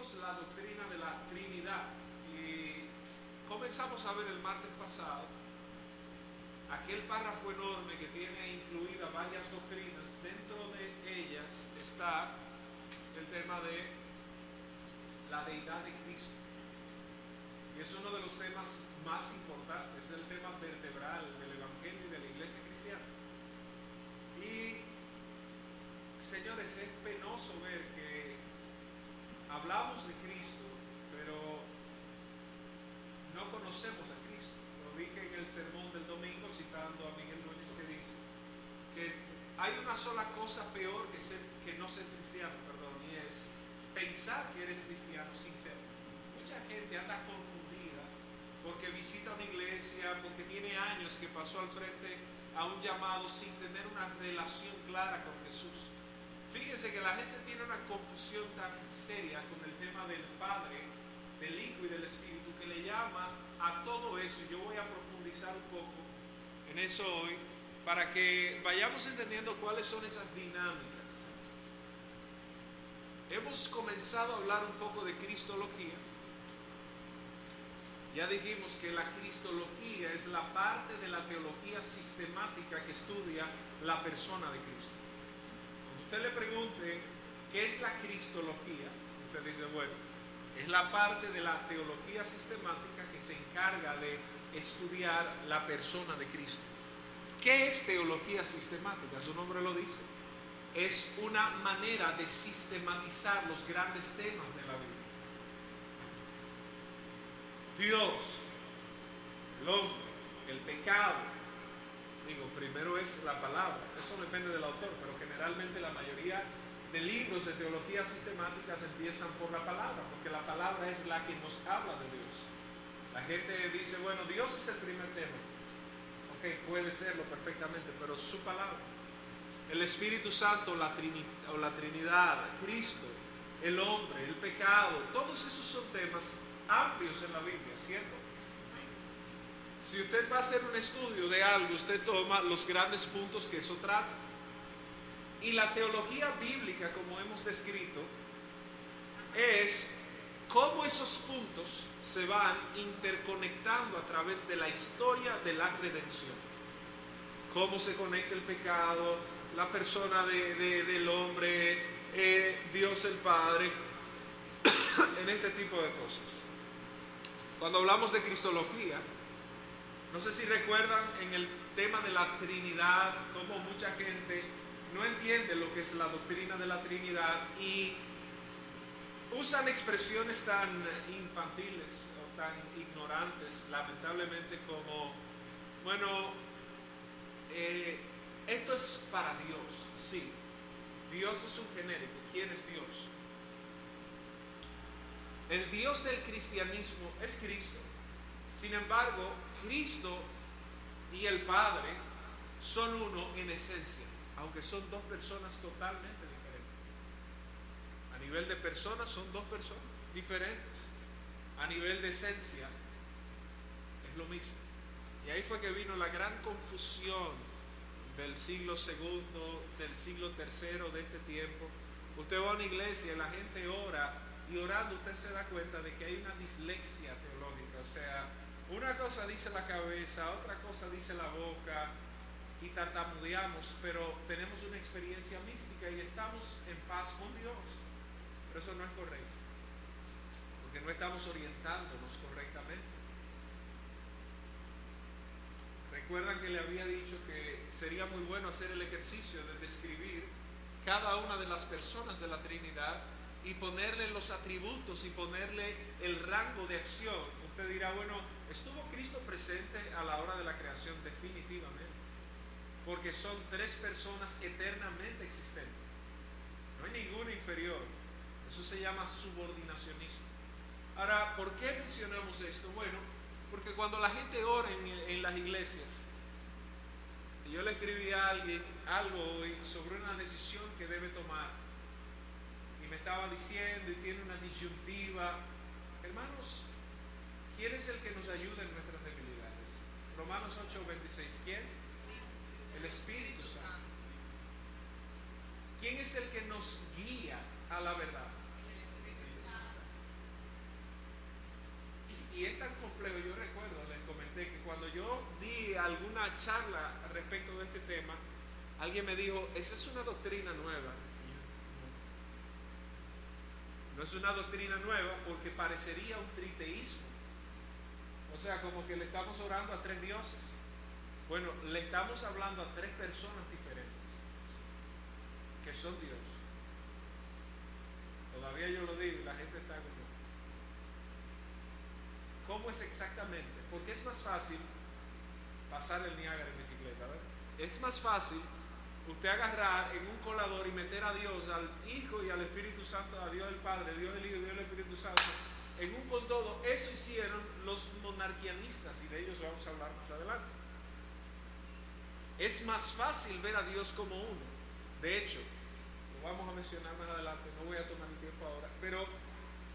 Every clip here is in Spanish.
vimos la doctrina de la Trinidad y comenzamos a ver el martes pasado aquel párrafo enorme que tiene incluidas varias doctrinas. Dentro de ellas está el tema de la deidad de Cristo. Y es uno de los temas más importantes, es el tema vertebral del Evangelio y de la iglesia cristiana. Y, señores, es penoso ver que hablamos de Cristo, pero no conocemos a Cristo. Lo dije en el sermón del domingo, citando a Miguel Núñez, que dice que hay una sola cosa peor que no ser cristiano, y es pensar que eres cristiano sin serlo. Mucha gente anda confundida porque visita una iglesia, porque tiene años que pasó al frente a un llamado sin tener una relación clara con Jesús. Fíjense que la gente tiene una confusión tan seria con el tema del Padre, del Hijo y del Espíritu, que le llama a todo eso. Yo voy a profundizar un poco en eso hoy para que vayamos entendiendo cuáles son esas dinámicas. Hemos comenzado a hablar un poco de cristología. Ya dijimos que la cristología es la parte de la teología sistemática que estudia la persona de Cristo. Cuando usted le pregunte qué es la cristología, usted dice, bueno, es la parte de la teología sistemática que se encarga de estudiar la persona de Cristo. ¿Qué es teología sistemática? Su nombre lo dice. Es una manera de sistematizar los grandes temas de la Biblia. Dios, el hombre, el pecado. Primero es la palabra. Eso depende del autor, pero generalmente la mayoría de libros de teología sistemáticas empiezan por la palabra, porque la palabra es la que nos habla de Dios. La gente dice, bueno, Dios es el primer tema. Ok, puede serlo perfectamente, pero su palabra. El Espíritu Santo, la Trinidad, Cristo, el hombre, el pecado, todos esos son temas amplios en la Biblia, ¿cierto? Si usted va a hacer un estudio de algo, usted toma los grandes puntos que eso trata. Y la teología bíblica, como hemos descrito, es cómo esos puntos se van interconectando a través de la historia de la redención. Cómo se conecta el pecado, la persona del hombre, Dios el Padre, en este tipo de cosas. Cuando hablamos de cristología, no sé si recuerdan en el tema de la Trinidad, cómo mucha gente no entiende lo que es la doctrina de la Trinidad y usan expresiones tan infantiles o tan ignorantes, lamentablemente, como, bueno, esto es para Dios. Sí, Dios es un genérico. ¿Quién es Dios? El Dios del cristianismo es Cristo. Sin embargo, Cristo y el Padre son uno en esencia, aunque son dos personas totalmente diferentes. A nivel de personas son dos personas diferentes. A nivel de esencia es lo mismo. Y ahí fue que vino la gran confusión del siglo segundo, del siglo tercero de este tiempo. Usted va a una iglesia y la gente ora, y orando usted se da cuenta de que hay una dislexia teológica. O sea, una cosa dice la cabeza, otra cosa dice la boca, y tartamudeamos, pero tenemos una experiencia mística y estamos en paz con Dios. Pero eso no es correcto, porque no estamos orientándonos correctamente. Recuerdan que le había dicho que sería muy bueno hacer el ejercicio de describir cada una de las personas de la Trinidad y ponerle los atributos y ponerle el rango de acción. Usted dirá, bueno, ¿estuvo Cristo presente a la hora de la creación? Definitivamente, porque son tres personas eternamente existentes. No hay ninguna inferior. Eso se llama subordinacionismo. Ahora, ¿por qué mencionamos esto? Bueno, porque cuando la gente ora en las iglesias, y yo le escribí a alguien algo hoy sobre una decisión que debe tomar, y me estaba diciendo, y tiene una disyuntiva. Hermanos, ¿quién es el que nos ayuda en nuestras debilidades? Romanos 8:26. ¿Quién? El Espíritu Santo. ¿Quién es el que nos guía a la verdad? y es tan complejo. Yo recuerdo, les comenté que cuando yo di alguna charla respecto de este tema, alguien me dijo, esa es una doctrina nueva. No es una doctrina nueva porque parecería un triteísmo. O sea, como que le estamos orando a tres dioses. Bueno, le estamos hablando a tres personas diferentes, que son Dios. Todavía yo lo digo y la gente está como, ¿cómo es exactamente? Porque es más fácil pasar el Niágara en bicicleta, ¿verdad? Es más fácil usted agarrar en un colador y meter a Dios, al Hijo y al Espíritu Santo, a Dios el Padre, Dios el Hijo y Dios el Espíritu Santo, en un condodo. Eso hicieron los monarquianistas y de ellos vamos a hablar más adelante. Es más fácil ver a Dios como uno. De hecho, lo vamos a mencionar más adelante, no voy a tomar el tiempo ahora, pero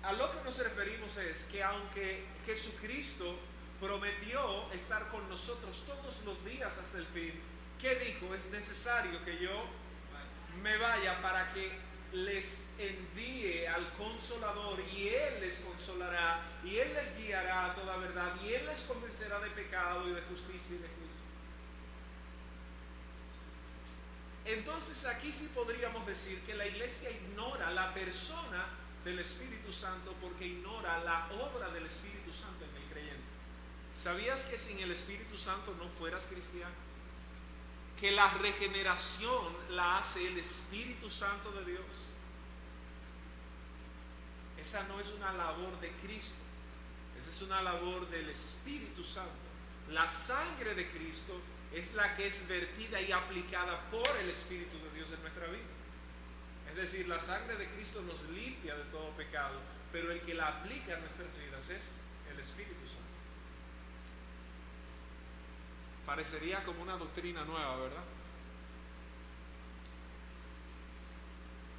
a lo que nos referimos es que aunque Jesucristo prometió estar con nosotros todos los días hasta el fin, ¿qué dijo? Es necesario que yo me vaya para que les envíe al Consolador y Él les consolará y Él les guiará a toda verdad y Él les convencerá de pecado y de justicia y de juicio. Entonces aquí sí podríamos decir que la iglesia ignora la persona del Espíritu Santo porque ignora la obra del Espíritu Santo en el creyente. ¿Sabías que sin el Espíritu Santo no fueras cristiano? Que la regeneración la hace el Espíritu Santo de Dios. Esa no es una labor de Cristo, esa es una labor del Espíritu Santo. La sangre de Cristo es la que es vertida y aplicada por el Espíritu de Dios en nuestra vida. Es decir, la sangre de Cristo nos limpia de todo pecado, pero el que la aplica en nuestras vidas es el Espíritu Santo. Parecería como una doctrina nueva, ¿verdad?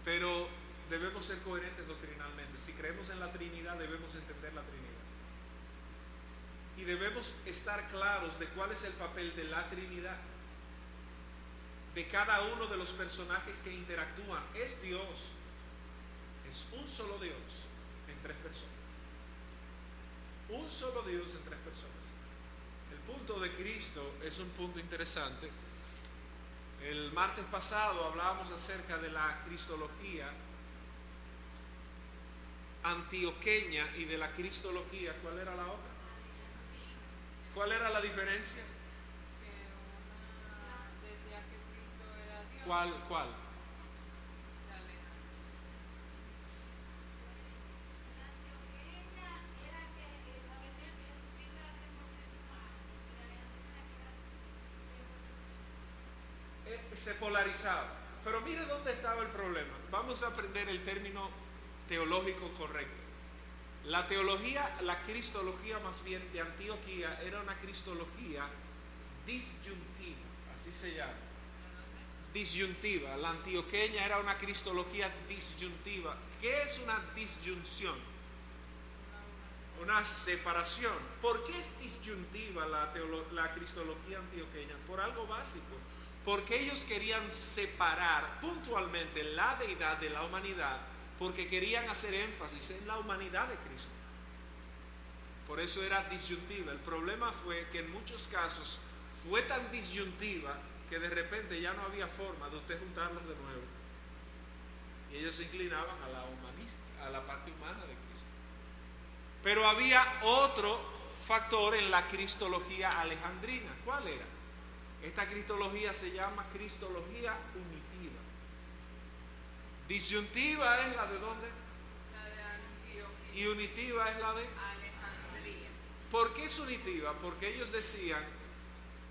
Pero debemos ser coherentes doctrinalmente. Si creemos en la Trinidad, debemos entender la Trinidad. Y debemos estar claros de cuál es el papel de la Trinidad, de cada uno de los personajes que interactúan. Es Dios, es un solo Dios en tres personas. Un solo Dios en tres personas. El punto de Cristo es un punto interesante. El martes pasado hablábamos acerca de la cristología antioqueña y de la cristología. ¿Cuál era la otra? ¿Cuál era la diferencia? Que una decía que Cristo era Dios. ¿Cuál? La Alejandría. La antioqueña era que establecía que Jesucristo era 100% humano y la alejandrina era 100% Se polarizaba. Pero mire dónde estaba el problema. Vamos a aprender el término teológico correcto. La teología, la cristología más bien de Antioquía era una cristología disyuntiva, así se llama. Disyuntiva. La antioqueña era una cristología disyuntiva. ¿Qué es una disyunción? Una separación. ¿Por qué es disyuntiva la cristología antioqueña? Por algo básico. Porque ellos querían separar puntualmente la deidad de la humanidad, porque querían hacer énfasis en la humanidad de Cristo. Por eso era disyuntiva. El problema fue que en muchos casos fue tan disyuntiva que de repente ya no había forma de usted juntarlos de nuevo. Y ellos se inclinaban a la humanista, a la parte humana de Cristo. Pero había otro factor en la cristología alejandrina. ¿Cuál era? Esta cristología se llama cristología unitiva. Disyuntiva es la de ¿dónde? La de Antioquía. Y unitiva es la de... Alejandría. ¿Por qué es unitiva? Porque ellos decían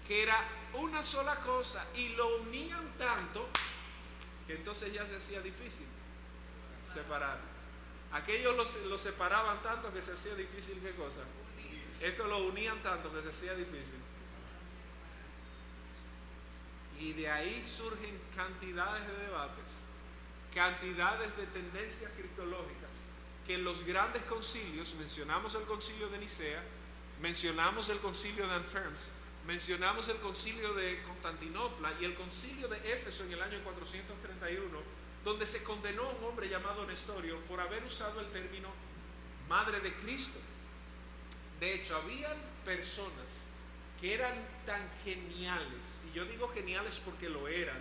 que era una sola cosa y lo unían tanto que entonces ya se hacía difícil separar. Aquellos lo separaban tanto que se hacía difícil, ¿qué cosa? Estos lo unían tanto que se hacía difícil. Y de ahí surgen cantidades de debates, cantidades de tendencias cristológicas, que en los grandes concilios, mencionamos el concilio de Nicea, mencionamos el concilio de Anferms, mencionamos el concilio de Constantinopla y el concilio de Éfeso en el año 431, donde se condenó a un hombre llamado Nestorio por haber usado el término Madre de Cristo. De hecho, habían personas que eran tan geniales, y yo digo geniales porque lo eran,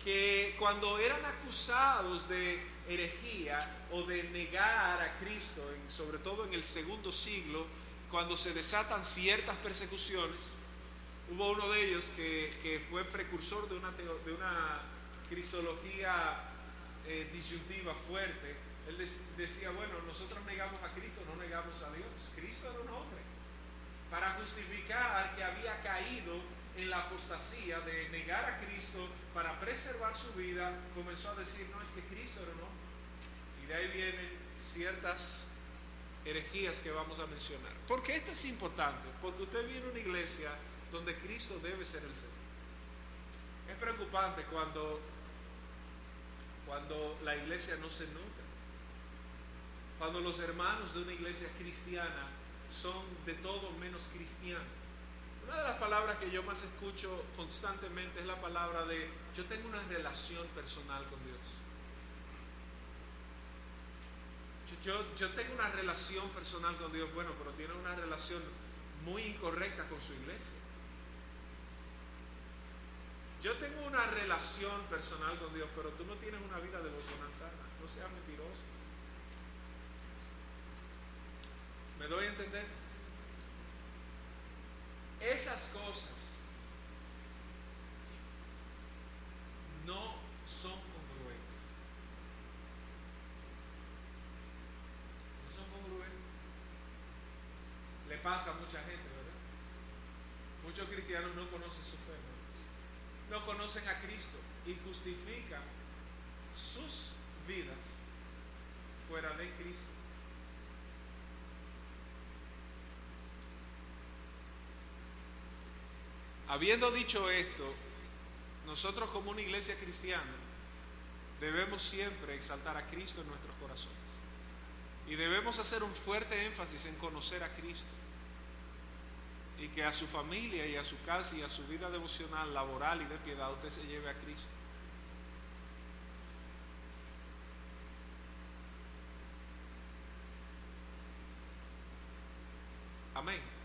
que cuando eran acusados de herejía o de negar a Cristo, sobre todo en el segundo siglo, cuando se desatan ciertas persecuciones, hubo uno de ellos que fue precursor de una cristología disyuntiva fuerte. Él decía, bueno, nosotros negamos a Cristo, no negamos a Dios. Cristo era un hombre. Para justificar que había caído en la apostasía de negar a Cristo para preservar su vida, comenzó a decir, no, es que Cristo era un hombre. Y de ahí vienen ciertas herejías que vamos a mencionar. ¿Por qué esto es importante? Porque usted viene a una iglesia donde Cristo debe ser el Señor. Es preocupante cuando la iglesia no se nutre, cuando los hermanos de una iglesia cristiana son de todo menos cristianos. Una de las palabras que yo más escucho constantemente es la palabra de yo tengo una relación personal con Dios. Yo tengo una relación personal con Dios. Bueno, pero tiene una relación muy incorrecta con su iglesia. Yo tengo una relación personal con Dios, pero tú no tienes una vida devocional sana. No seas mentiroso. ¿Me doy a entender? Esas cosas no son congruentes. No son congruentes. Le pasa a mucha gente, ¿verdad? Muchos cristianos no conocen su fe, no conocen a Cristo y justifican sus vidas fuera de Cristo. Habiendo dicho esto, nosotros como una iglesia cristiana debemos siempre exaltar a Cristo en nuestros corazones y debemos hacer un fuerte énfasis en conocer a Cristo y que a su familia y a su casa y a su vida devocional, laboral y de piedad usted se lleve a Cristo. Amén.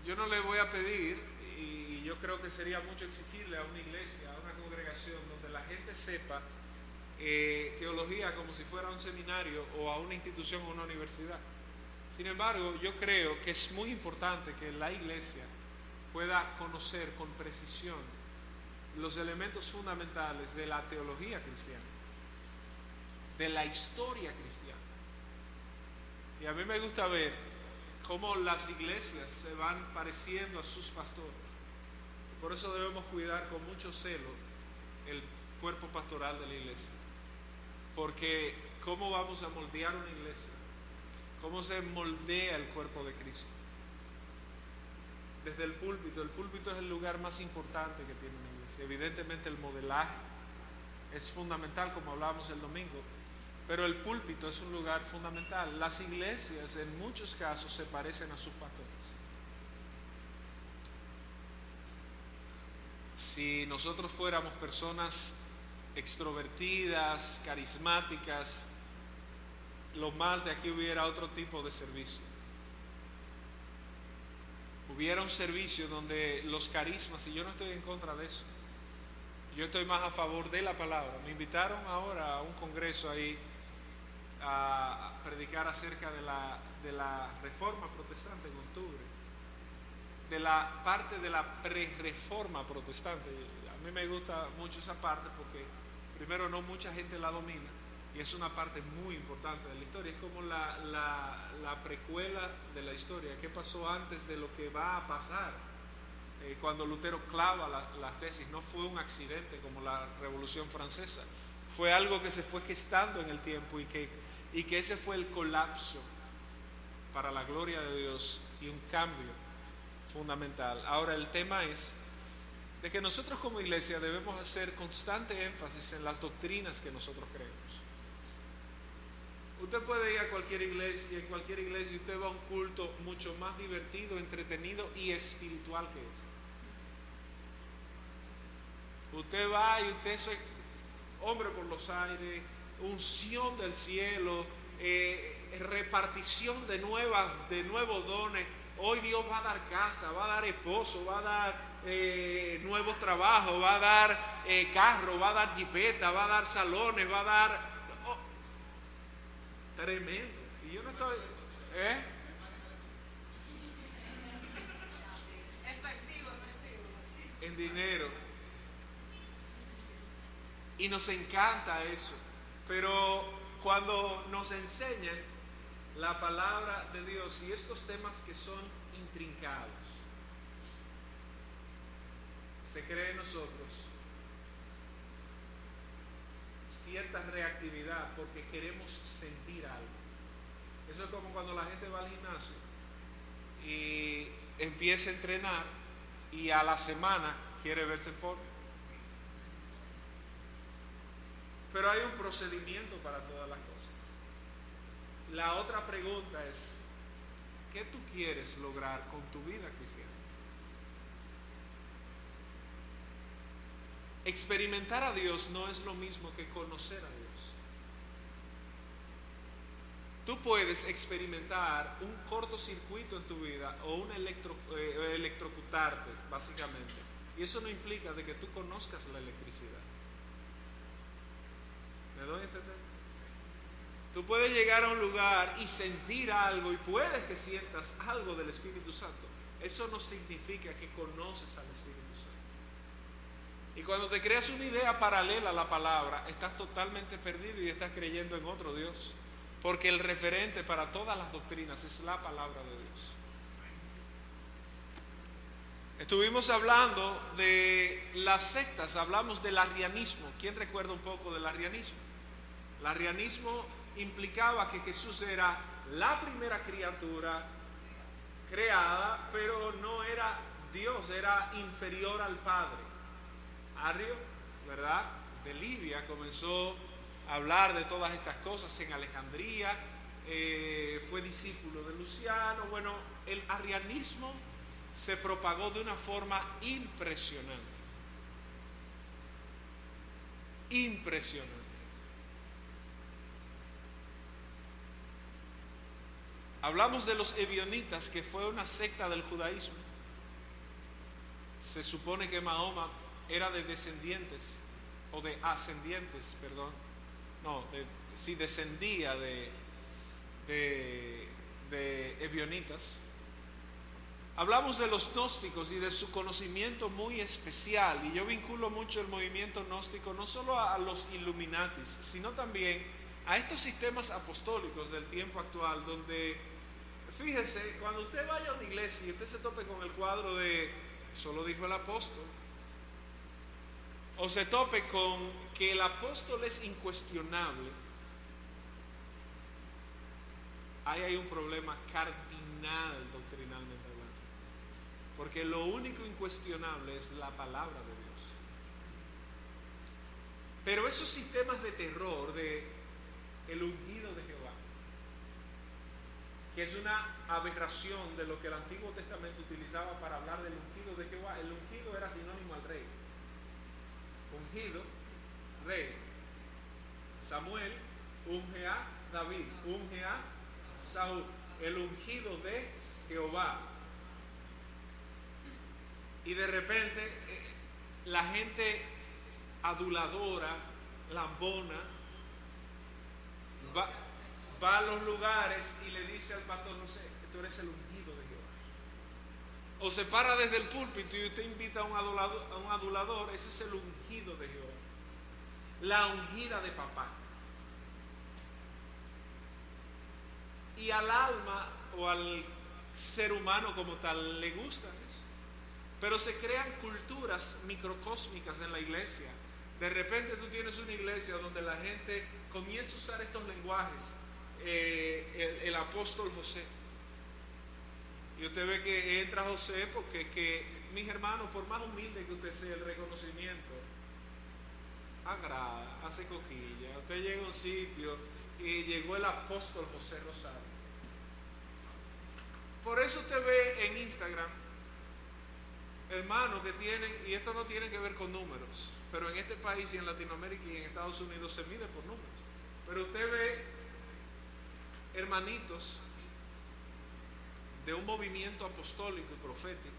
Yo no le voy a pedir, y yo creo que sería mucho exigirle a una iglesia, a una congregación donde la gente sepa teología como si fuera un seminario o a una institución o una universidad. Sin embargo, yo creo que es muy importante que la iglesia pueda conocer con precisión los elementos fundamentales de la teología cristiana, de la historia cristiana. Y a mí me gusta ver cómo las iglesias se van pareciendo a sus pastores. Por eso debemos cuidar con mucho celo el cuerpo pastoral de la iglesia. Porque ¿cómo vamos a moldear una iglesia? ¿Cómo se moldea el cuerpo de Cristo? Desde el púlpito. El púlpito es el lugar más importante que tiene una iglesia. Evidentemente el modelaje es fundamental, como hablábamos el domingo, pero el púlpito es un lugar fundamental. Las iglesias en muchos casos se parecen a sus pastores. Si nosotros fuéramos personas extrovertidas, carismáticas, lo más de aquí hubiera otro tipo de servicio. Hubiera un servicio donde los carismas, y yo no estoy en contra de eso, yo estoy más a favor de la palabra. Me invitaron ahora a un congreso ahí a predicar acerca de la reforma protestante en octubre, de la parte de la pre-reforma protestante. A mí me gusta mucho esa parte porque primero no mucha gente la domina y es una parte muy importante de la historia. Es como la precuela de la historia. ¿Qué pasó antes de lo que va a pasar? Cuando Lutero clava las tesis, no fue un accidente como la Revolución Francesa, fue algo que se fue gestando en el tiempo y que ese fue el colapso para la gloria de Dios y un cambio fundamental. Ahora el tema es de que nosotros como iglesia debemos hacer constante énfasis en las doctrinas que nosotros creemos. Usted puede ir a cualquier iglesia, y en cualquier iglesia usted va a un culto mucho más divertido, entretenido y espiritual que este. Usted va y usted es hombre por los aires, unción del cielo, repartición de nuevos dones. Hoy Dios va a dar casa, va a dar esposo, va a dar nuevos trabajos, va a dar carro, va a dar jipeta, va a dar salones, va a dar... oh, tremendo. Y yo no estoy... Efectivo. En dinero. Y nos encanta eso. Pero cuando nos enseñan la palabra de Dios y estos temas que son intrincados, se crea en nosotros cierta reactividad porque queremos sentir algo. Eso es como cuando la gente va al gimnasio y empieza a entrenar y a la semana quiere verse en forma. Pero hay un procedimiento para todas las cosas. La otra pregunta es, ¿qué tú quieres lograr con tu vida cristiana? Experimentar a Dios no es lo mismo que conocer a Dios. Tú puedes experimentar un cortocircuito en tu vida o un electrocutarte, básicamente. Y eso no implica de que tú conozcas la electricidad. ¿Me doy a entender? Tú puedes llegar a un lugar y sentir algo y puedes que sientas algo del Espíritu Santo. Eso no significa que conoces al Espíritu Santo. Y cuando te creas una idea paralela a la palabra, estás totalmente perdido y estás creyendo en otro Dios. Porque el referente para todas las doctrinas es la palabra de Dios. Estuvimos hablando de las sectas, hablamos del arrianismo. ¿Quién recuerda un poco del arrianismo? El arrianismo implicaba que Jesús era la primera criatura creada, pero no era Dios, era inferior al Padre. Arrio, ¿verdad? De Libia comenzó a hablar de todas estas cosas en Alejandría, fue discípulo de Luciano. Bueno, el arrianismo se propagó de una forma impresionante. Impresionante. Hablamos de los ebionitas, que fue una secta del judaísmo. Se supone que Mahoma era de descendientes, o de ascendientes, perdón. No, sí descendía de ebionitas. Hablamos de los gnósticos y de su conocimiento muy especial, y yo vinculo mucho el movimiento gnóstico no solo a los Illuminatis, sino también a estos sistemas apostólicos del tiempo actual, donde, fíjese, cuando usted vaya a una iglesia y usted se tope con el cuadro de "eso lo dijo el apóstol", o se tope con que el apóstol es incuestionable, ahí hay un problema cardinal doctrinalmente hablando. Porque lo único incuestionable es la palabra de Dios. Pero esos sistemas de terror de el ungido de Jehová, que es una aberración de lo que el Antiguo Testamento utilizaba para hablar del ungido de Jehová. El ungido era sinónimo al rey. Ungido, rey. Samuel unge a David, unge a Saúl. El ungido de Jehová. Y de repente la gente aduladora, lambona, va a los lugares y le dice al pastor José que tú eres el ungido de Jehová. O se para desde el púlpito y usted invita a un adulador, ese es el ungido de Jehová. La ungida de papá. Y al alma o al ser humano como tal le gusta eso. Pero se crean culturas microcósmicas en la iglesia. De repente tú tienes una iglesia donde la gente comienza a usar estos lenguajes. El apóstol José. Y usted ve que entra José porque mis hermanos, por más humilde que usted sea, el reconocimiento agrada, hace coquilla. Usted llega a un sitio y llegó el apóstol José Rosario. Por eso usted ve en Instagram hermanos que tienen, y esto no tiene que ver con números, pero en este país y en Latinoamérica y en Estados Unidos se mide por números. Pero usted ve hermanitos de un movimiento apostólico y profético,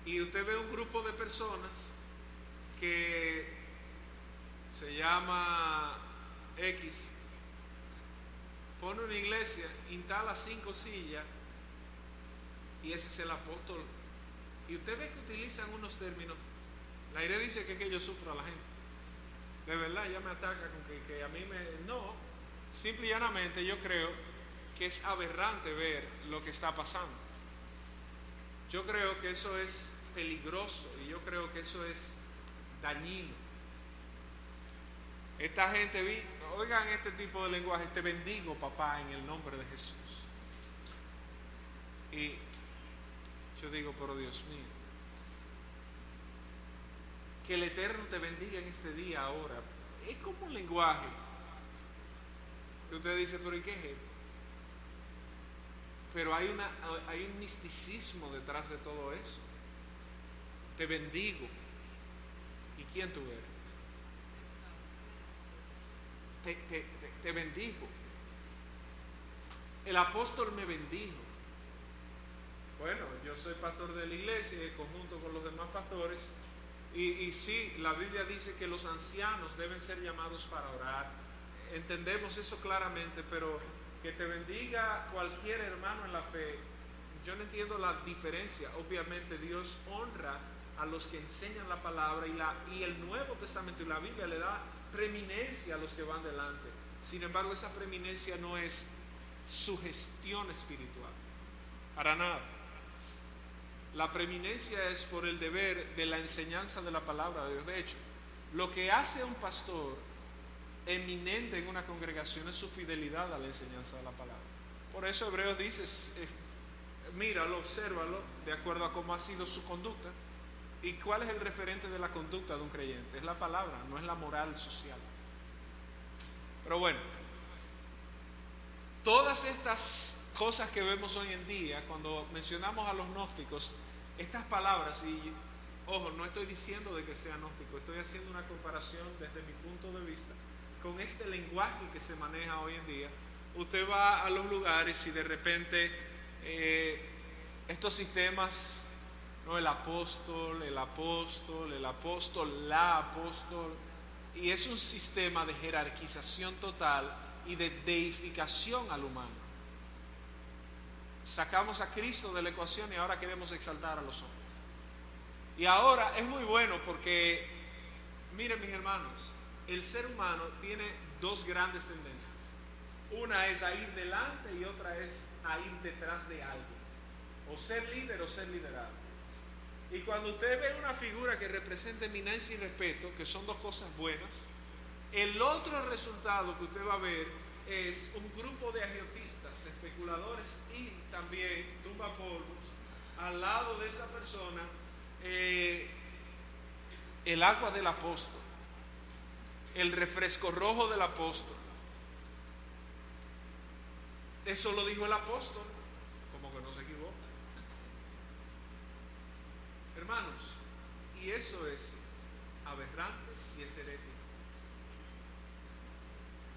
y usted ve un grupo de personas que se llama X, pone una iglesia, instala 5 sillas y ese es el apóstol, y usted ve que utilizan unos términos. La aire dice que yo sufro a la gente, de verdad, ya me ataca con que a mí no, simple y llanamente yo creo que es aberrante ver lo que está pasando. Yo creo que eso es peligroso y yo creo que eso es dañino. Esta gente, oigan este tipo de lenguaje: te bendigo, papá, en el nombre de Jesús. Y yo digo, pero Dios mío, que el Eterno te bendiga en este día ahora. Es como un lenguaje que usted dice, pero ¿y qué es esto? Pero hay un misticismo detrás de todo eso. Te bendigo. ¿Y quién tú eres? Te bendigo. El apóstol me bendijo. Bueno, yo soy pastor de la iglesia en conjunto con los demás pastores, y sí, la Biblia dice que los ancianos deben ser llamados para orar. Entendemos eso claramente, pero que te bendiga cualquier hermano en la fe, yo no entiendo la diferencia. Obviamente Dios honra a los que enseñan la palabra, y el Nuevo Testamento y la Biblia le da preeminencia a los que van delante. Sin embargo, esa preeminencia no es sugestión espiritual, para nada. La preeminencia es por el deber de la enseñanza de la palabra de Dios. De hecho, lo que hace a un pastor eminente en una congregación es su fidelidad a la enseñanza de la palabra. Por eso Hebreos dice, míralo, obsérvalo de acuerdo a cómo ha sido su conducta. ¿Y cuál es el referente de la conducta de un creyente? Es la palabra, no es la moral social. Pero bueno, todas estas cosas que vemos hoy en día, cuando mencionamos a los gnósticos, estas palabras, y ojo, no estoy diciendo de que sea gnóstico, estoy haciendo una comparación desde mi punto de vista con este lenguaje que se maneja hoy en día. Usted va a los lugares y de repente estos sistemas, ¿no? El apóstol, la apóstol, y es un sistema de jerarquización total y de deificación al humano. Sacamos a Cristo de la ecuación y ahora queremos exaltar a los hombres. Y ahora es muy bueno porque, miren mis hermanos, el ser humano tiene dos grandes tendencias. Una es a ir delante y otra es a ir detrás de algo. O ser líder o ser liderado. Y cuando usted ve una figura que representa eminencia y respeto, que son dos cosas buenas, el otro resultado que usted va a ver es un grupo de agiotistas, especuladores y también tumbapolvos al lado de esa persona, el agua del apóstol, el refresco rojo del apóstol. Eso lo dijo el apóstol, como que no se equivoca. Hermanos, y eso es aberrante y es herético.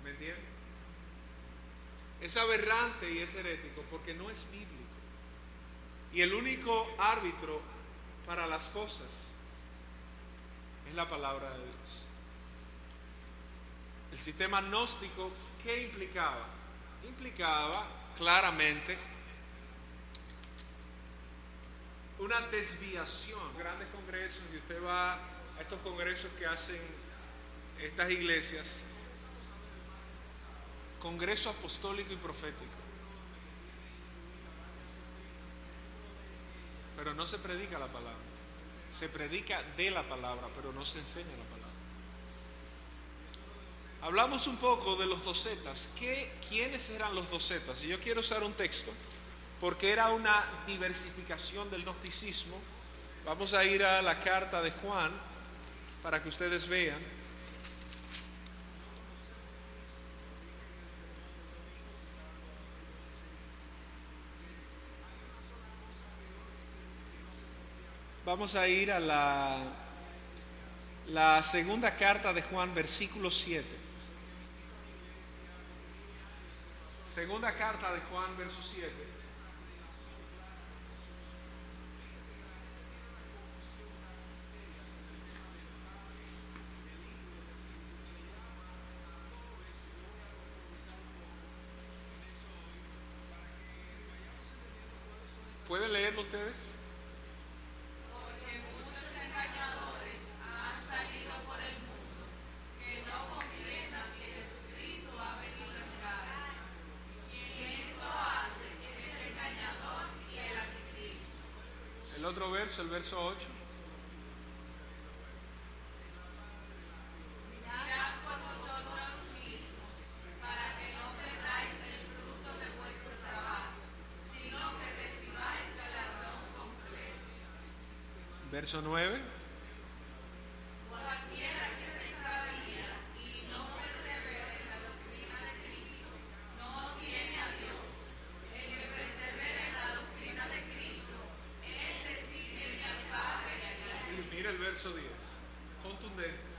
¿Me entienden? Es aberrante y es herético porque no es bíblico. Y el único árbitro para las cosas es la palabra de Dios. El sistema gnóstico, ¿qué implicaba? Implicaba claramente una desviación. Grandes congresos, y usted va a estos congresos que hacen estas iglesias, congreso apostólico y profético, pero no se predica la palabra, se predica de la palabra, pero no se enseña la palabra. Hablamos un poco de los docetas. ¿Quiénes eran los docetas? Y yo quiero usar un texto porque era una diversificación del gnosticismo. Vamos a ir a la carta de Juan para que ustedes vean. Vamos a ir a la segunda carta de Juan, versículo 7. Segunda carta de Juan, verso 7. ¿Pueden leerlo ustedes? Porque muchos engañadores han salido por el mundo que no confiesan que Jesucristo ha venido en carne. Quien esto hace es engañador y el anticristo. El otro verso, el verso 8. Mirad por vosotros mismos, para que no perdáis el fruto de vuestro trabajo, sino que recibáis galardón completo. Verso 9. Cualquiera que se extravía y no persevera en la doctrina de Cristo, no tiene a Dios. El que persevera en la doctrina de Cristo, ese sí tiene al Padre y al Hijo. Y mira el verso 10. Contundente.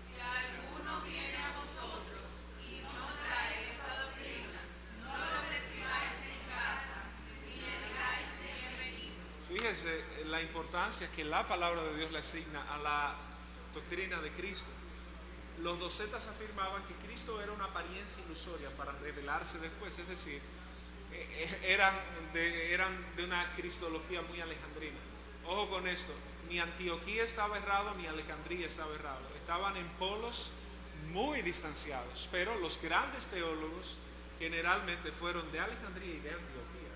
Si alguno viene a vosotros y no trae esta doctrina, no lo recibáis en casa, ni le digáis bienvenido. Fíjese la importancia que la palabra de Dios le asigna a la doctrina de Cristo. Los docetas afirmaban que Cristo era una apariencia ilusoria para revelarse después, es decir, eran de una cristología muy alejandrina. Ojo con esto, ni Antioquía estaba errado ni Alejandría estaba errado, estaban en polos muy distanciados, pero los grandes teólogos generalmente fueron de Alejandría y de Antioquía.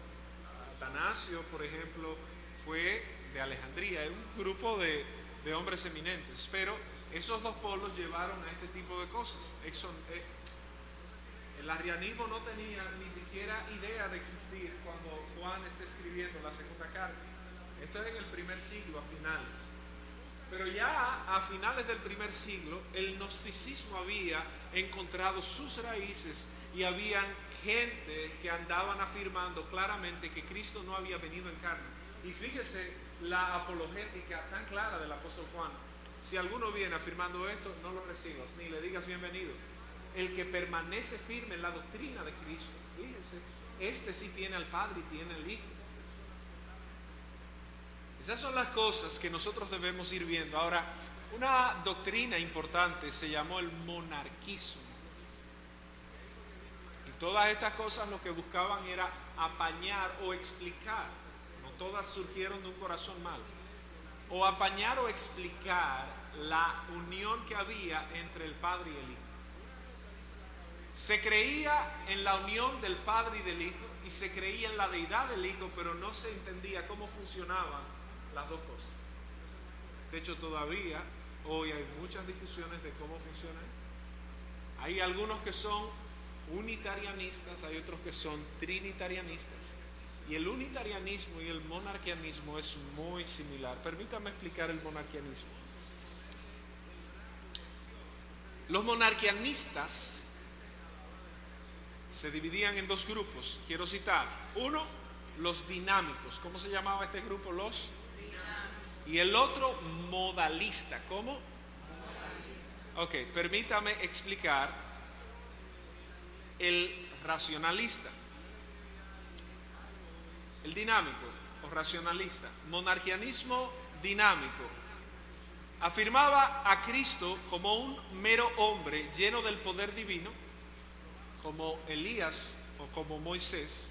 Atanasio, por ejemplo, fue de Alejandría, un grupo de hombres eminentes, pero esos dos polos llevaron a este tipo de cosas. El arrianismo no tenía ni siquiera idea de existir cuando Juan está escribiendo la segunda carta. Esto es en el primer siglo, a finales. Pero ya a finales del primer siglo, el gnosticismo había encontrado sus raíces y habían gente que andaban afirmando claramente que Cristo no había venido en carne. Y fíjese la apologética tan clara del apóstol Juan. Si alguno viene afirmando esto, no lo recibas, ni le digas bienvenido. El que permanece firme en la doctrina de Cristo, fíjese, este sí tiene al Padre y tiene al Hijo. Esas son las cosas que nosotros debemos ir viendo. Ahora, una doctrina importante se llamó el monarquismo. Y todas estas cosas lo que buscaban era apañar o explicar. No todas surgieron de un corazón malo. O apañar o explicar la unión que había entre el Padre y el Hijo. Se creía en la unión del Padre y del Hijo y se creía en la deidad del Hijo, pero no se entendía cómo funcionaban las dos cosas. De hecho, todavía hoy hay muchas discusiones de cómo funciona. Hay algunos que son unitarianistas, hay otros que son trinitarianistas. Y el unitarianismo y el monarquianismo es muy similar. Permítame explicar el monarquianismo. Los monarquianistas se dividían en dos grupos. Quiero citar. Uno, los dinámicos. ¿Cómo se llamaba este grupo? Los dinámicos. Y el otro, modalista. ¿Cómo? Ok, permítame explicar el racionalista. El dinámico o racionalista, monarquianismo dinámico, afirmaba a Cristo como un mero hombre lleno del poder divino, como Elías o como Moisés.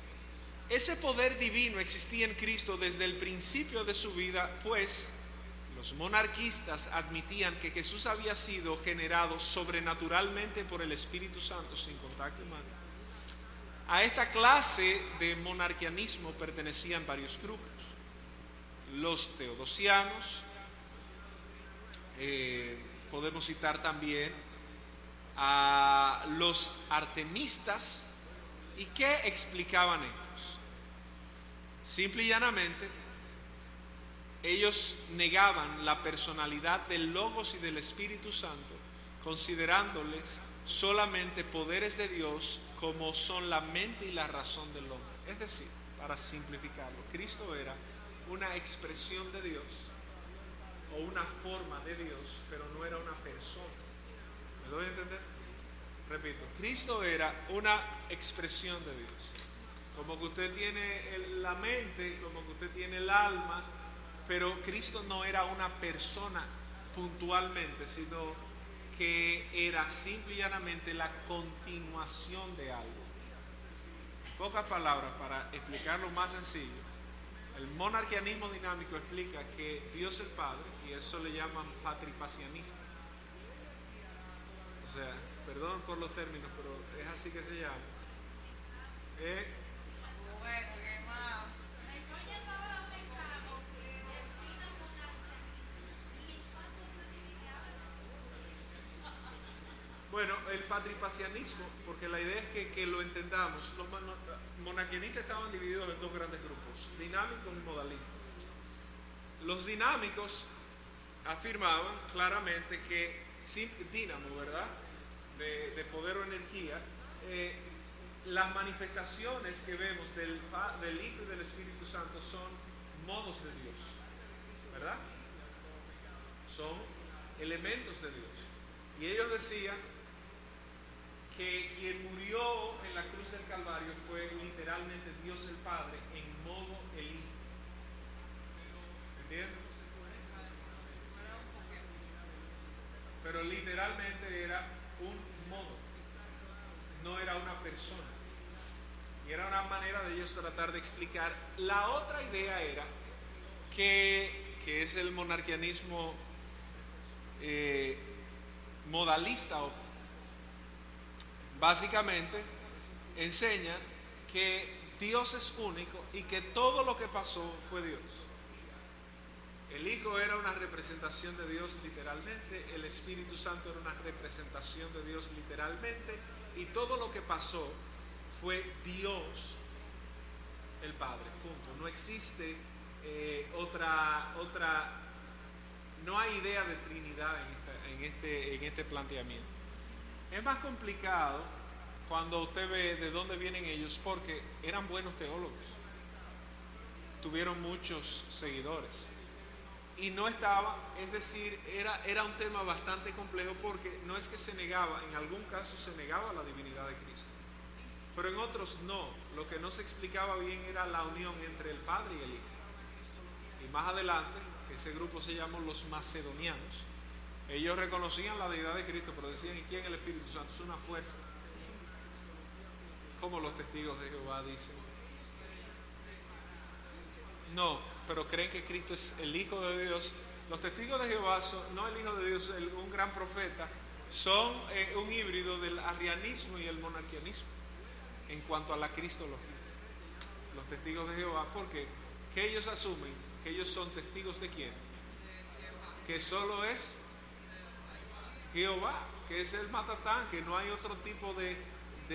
Ese poder divino existía en Cristo desde el principio de su vida, pues los monarquistas admitían que Jesús había sido generado sobrenaturalmente por el Espíritu Santo sin contacto humano. A esta clase de monarquianismo pertenecían varios grupos. Los teodosianos, podemos citar también a los artemistas. ¿Y qué explicaban estos? Simple y llanamente, ellos negaban la personalidad del Logos y del Espíritu Santo, considerándoles solamente poderes de Dios como son la mente y la razón del hombre. Es decir, para simplificarlo, Cristo era una expresión de Dios o una forma de Dios, pero no era una persona. ¿Me doy a entender? repito, Cristo era una expresión de Dios. Como que usted tiene la mente, como que usted tiene el alma, pero Cristo no era una persona puntualmente, sino que era simple y llanamente la continuación de algo. En pocas palabras, para explicarlo más sencillo, el monarquianismo dinámico explica que Dios el Padre, y eso le llaman patripacianista. O sea, perdón por los términos, pero es así que se llama. Bueno, ¿qué más? Bueno, el patripacianismo, porque la idea es que lo entendamos, los monarquianistas estaban divididos en dos grandes grupos, dinámicos y modalistas. Los dinámicos afirmaban claramente que sin dínamo, ¿verdad?, de poder o energía, las manifestaciones que vemos del Hijo y del Espíritu Santo son modos de Dios, ¿verdad? Son elementos de Dios. Y ellos decían que quien murió en la cruz del Calvario fue literalmente Dios el Padre en modo el Hijo. ¿Entiendes? Pero literalmente era un modo, no era una persona. Y era una manera de ellos tratar de explicar. La otra idea era que es el monarquianismo modalista, o básicamente enseña que Dios es único y que todo lo que pasó fue Dios. El Hijo era una representación de Dios literalmente, el Espíritu Santo era una representación de Dios literalmente, y todo lo que pasó fue Dios el Padre, punto. No existe no hay idea de Trinidad en este planteamiento. Es más complicado cuando usted ve de dónde vienen ellos, porque eran buenos teólogos, tuvieron muchos seguidores. Y no estaba, es decir, era un tema bastante complejo, porque no es que se negaba, en algún caso se negaba la divinidad de Cristo, pero en otros no. Lo que no se explicaba bien era la unión entre el Padre y el Hijo. Y más adelante, ese grupo se llamó los macedonianos. Ellos reconocían la deidad de Cristo, pero decían: ¿y quién es el Espíritu Santo? Es una fuerza, como los testigos de Jehová dicen. No, pero creen que Cristo es el Hijo de Dios. Los testigos de Jehová son, no el Hijo de Dios, un gran profeta, son un híbrido del arrianismo y el monarquianismo en cuanto a la cristología. Los testigos de Jehová, porque que ellos asumen que ellos son testigos de quién, que solo es Jehová, que es el matatán, que no hay otro tipo de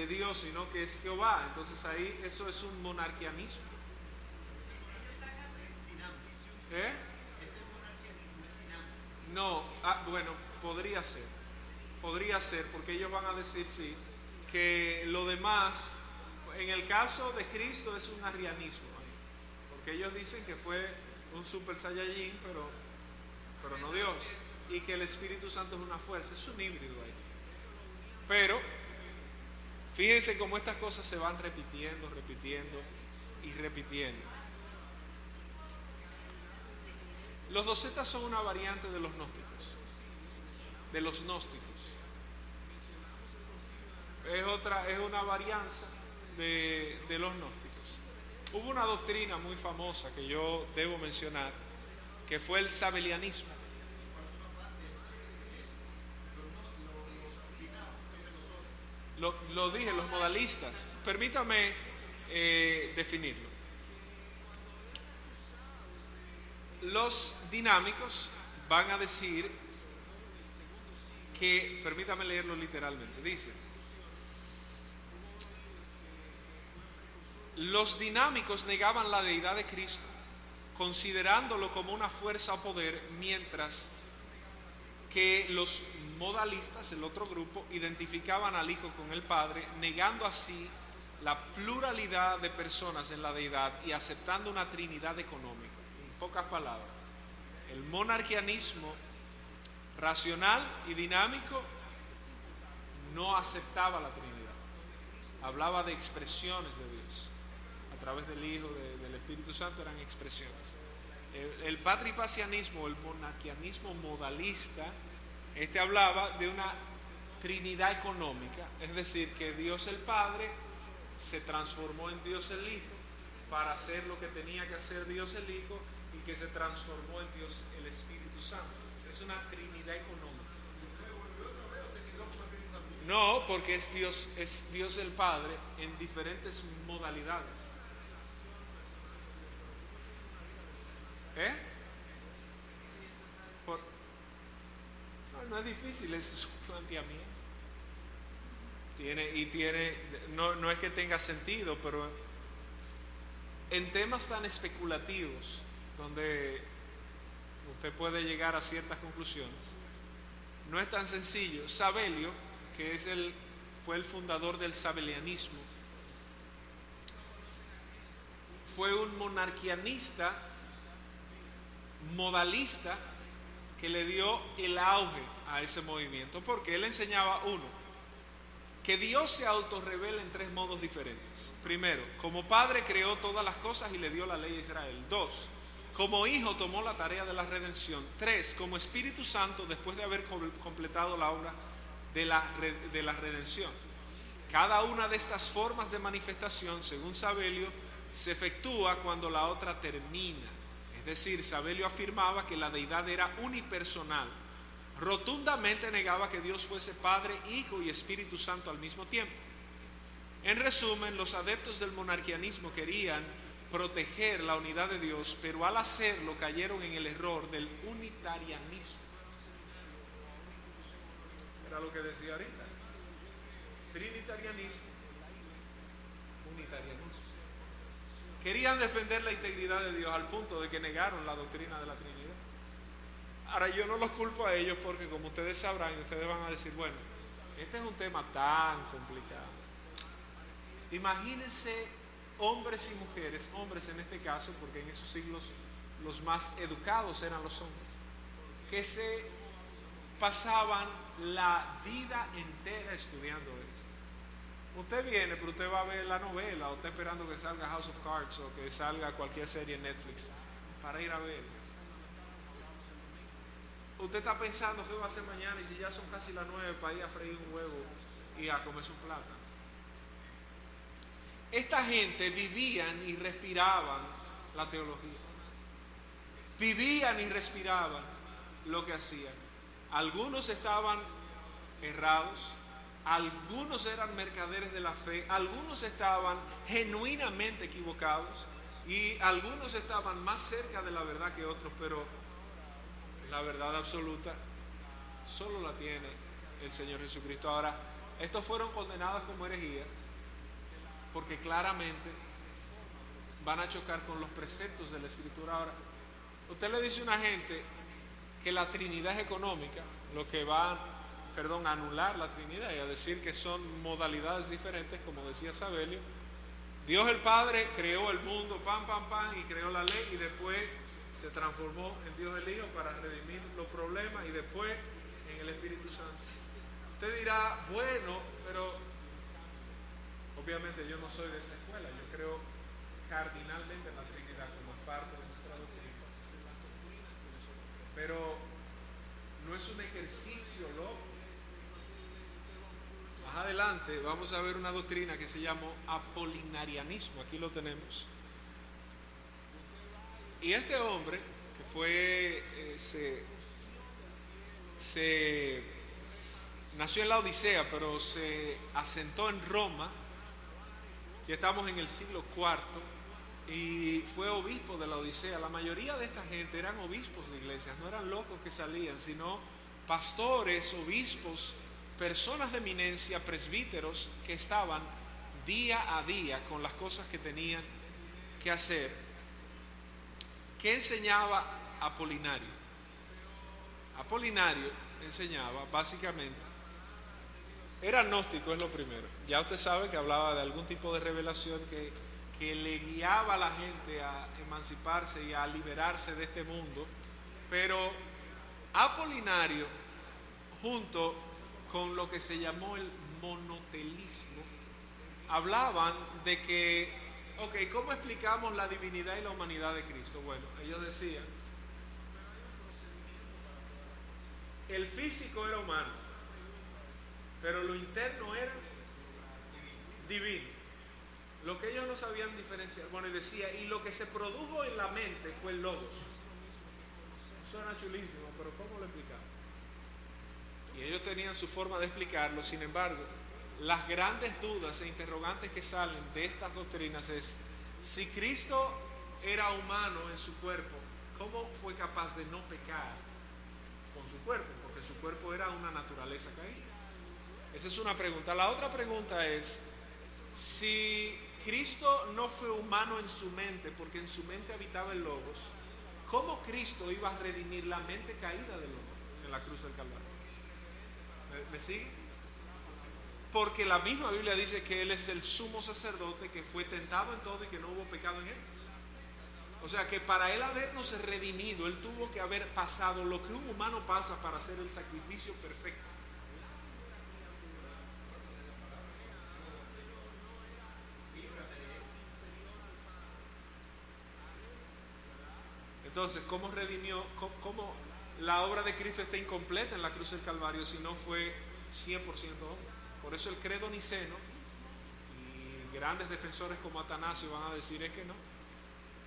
Dios sino que es Jehová. Entonces ahí eso es un monarquianismo. No, bueno, podría ser, porque ellos van a decir sí, que lo demás, en el caso de Cristo es un arrianismo, porque ellos dicen que fue un super saiyajin, pero no Dios, y que el Espíritu Santo es una fuerza, es un híbrido ahí. Pero fíjense cómo estas cosas se van repitiendo y repitiendo. Los docetas son una variante de los gnósticos. Es una varianza de los gnósticos. Hubo una doctrina muy famosa que yo debo mencionar, que fue el sabelianismo. Lo dije, los modalistas. Permítame definirlo. Los dinámicos van a decir que, permítame leerlo literalmente, dice: los dinámicos negaban la deidad de Cristo, considerándolo como una fuerza o poder, mientras que los modalistas, el otro grupo, identificaban al Hijo con el Padre, negando así la pluralidad de personas en la deidad y aceptando una trinidad económica. En pocas palabras, el monarquianismo racional y dinámico no aceptaba la Trinidad. Hablaba de expresiones de Dios. A través del Hijo, del Espíritu Santo eran expresiones. El patripacianismo, el monarquianismo modalista, hablaba de una Trinidad económica, es decir, que Dios el Padre se transformó en Dios el Hijo para hacer lo que tenía que hacer Dios el Hijo y que se transformó en Dios el Espíritu Santo. Es una Trinidad económica. No, porque es Dios el Padre en diferentes modalidades. No es difícil, es su planteamiento. No es que tenga sentido, pero en temas tan especulativos, donde usted puede llegar a ciertas conclusiones, no es tan sencillo. Sabelio, que fue el fundador del sabelianismo, fue un monarquianista modalista que le dio el auge a ese movimiento, porque él enseñaba, uno, que Dios se autorrevela en tres modos diferentes. Primero, como Padre creó todas las cosas y le dio la ley a Israel. Dos, como Hijo tomó la tarea de la redención. Tres, como Espíritu Santo, después de haber completado la obra de la redención. Cada una de estas formas de manifestación, según Sabelio, se efectúa cuando la otra termina. Es decir, Sabelio afirmaba que la deidad era unipersonal. Rotundamente negaba que Dios fuese Padre, Hijo y Espíritu Santo al mismo tiempo. En resumen, los adeptos del monarquianismo querían proteger la unidad de Dios, pero al hacerlo cayeron en el error del unitarianismo. Era lo que decía ahorita. Trinitarianismo, unitarianismo. Querían defender la integridad de Dios al punto de que negaron la doctrina de la Trinidad. Ahora, yo no los culpo a ellos porque, como ustedes sabrán, y ustedes van a decir, bueno, este es un tema tan complicado. Imagínense hombres y mujeres, hombres en este caso, porque en esos siglos los más educados eran los hombres, que se pasaban la vida entera estudiando eso. Usted viene, pero usted va a ver la novela, o está esperando que salga House of Cards o que salga cualquier serie en Netflix para ir a ver. Usted está pensando qué va a hacer mañana, y si ya son casi las 9 para ir a freír un huevo y a comerse un plátano. Esta gente vivían y respiraban la teología. Vivían y respiraban lo que hacían. Algunos estaban errados, algunos eran mercaderes de la fe, algunos estaban genuinamente equivocados y algunos estaban más cerca de la verdad que otros, pero la verdad absoluta solo la tiene el Señor Jesucristo. Ahora, estos fueron condenados como herejías porque claramente van a chocar con los preceptos de la Escritura. Ahora, usted le dice a una gente que la Trinidad es económica, lo que va a anular la Trinidad y a decir que son modalidades diferentes, como decía Sabelio. Dios el Padre creó el mundo, y creó la ley, y después se transformó en Dios el Hijo para redimir los problemas, y después en el Espíritu Santo. Usted dirá, bueno, pero obviamente yo no soy de esa escuela, yo creo cardinalmente en la Trinidad como parte de nuestra doctrina, pero no es un ejercicio loco. Más adelante vamos a ver una doctrina que se llamó apolinarianismo, aquí lo tenemos. Y este hombre, que fue, nació en la Odisea, pero se asentó en Roma, ya estamos en el siglo IV, y fue obispo de la Odisea. La mayoría de esta gente eran obispos de iglesias, no eran locos que salían, sino pastores, obispos, personas de eminencia, presbíteros, que estaban día a día con las cosas que tenían que hacer. ¿Qué enseñaba Apolinario? Apolinario enseñaba básicamente, era gnóstico, es lo primero. Ya usted sabe que hablaba de algún tipo de revelación que le guiaba a la gente a emanciparse y a liberarse de este mundo. Pero Apolinario, junto con lo que se llamó el monotelismo, hablaban de que, ok, ¿cómo explicamos la divinidad y la humanidad de Cristo? Bueno, ellos decían, el físico era humano, pero lo interno era divino. Lo que ellos no sabían diferenciar, bueno, y decía, y lo que se produjo en la mente fue el logos. Suena chulísimo, pero ¿cómo lo explicamos? Y ellos tenían su forma de explicarlo. Sin embargo, las grandes dudas e interrogantes que salen de estas doctrinas es, si Cristo era humano en su cuerpo, ¿cómo fue capaz de no pecar con su cuerpo? Porque su cuerpo era una naturaleza caída. Esa es una pregunta. La otra pregunta es, si Cristo no fue humano en su mente, porque en su mente habitaba el Logos, ¿cómo Cristo iba a redimir la mente caída del hombre en la cruz del Calvario? ¿Me sigue? Porque la misma Biblia dice que Él es el sumo sacerdote que fue tentado en todo y que no hubo pecado en Él. O sea que para Él habernos redimido, Él tuvo que haber pasado lo que un humano pasa para hacer el sacrificio perfecto. Entonces, ¿cómo redimió? ¿Cómo la obra de Cristo está incompleta en la cruz del Calvario si no fue 100% hombre? Por eso el credo niceno y grandes defensores como Atanasio van a decir es que no,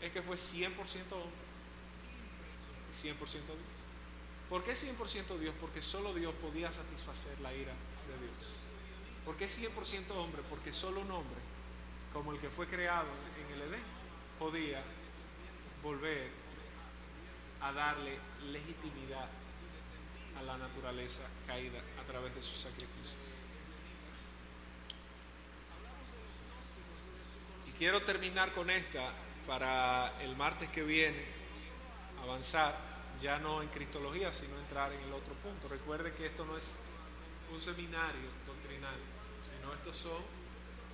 es que fue 100% hombre y 100% Dios. ¿Por qué 100% Dios? Porque solo Dios podía satisfacer la ira de Dios. ¿Por qué 100% hombre? Porque solo un hombre, como el que fue creado en el Edén, podía volver a darle legitimidad a la naturaleza caída a través de su sacrificio. Y quiero terminar con esta para el martes que viene, avanzar, ya no en Cristología, sino entrar en el otro punto. Recuerde que esto no es un seminario doctrinal, sino estos son,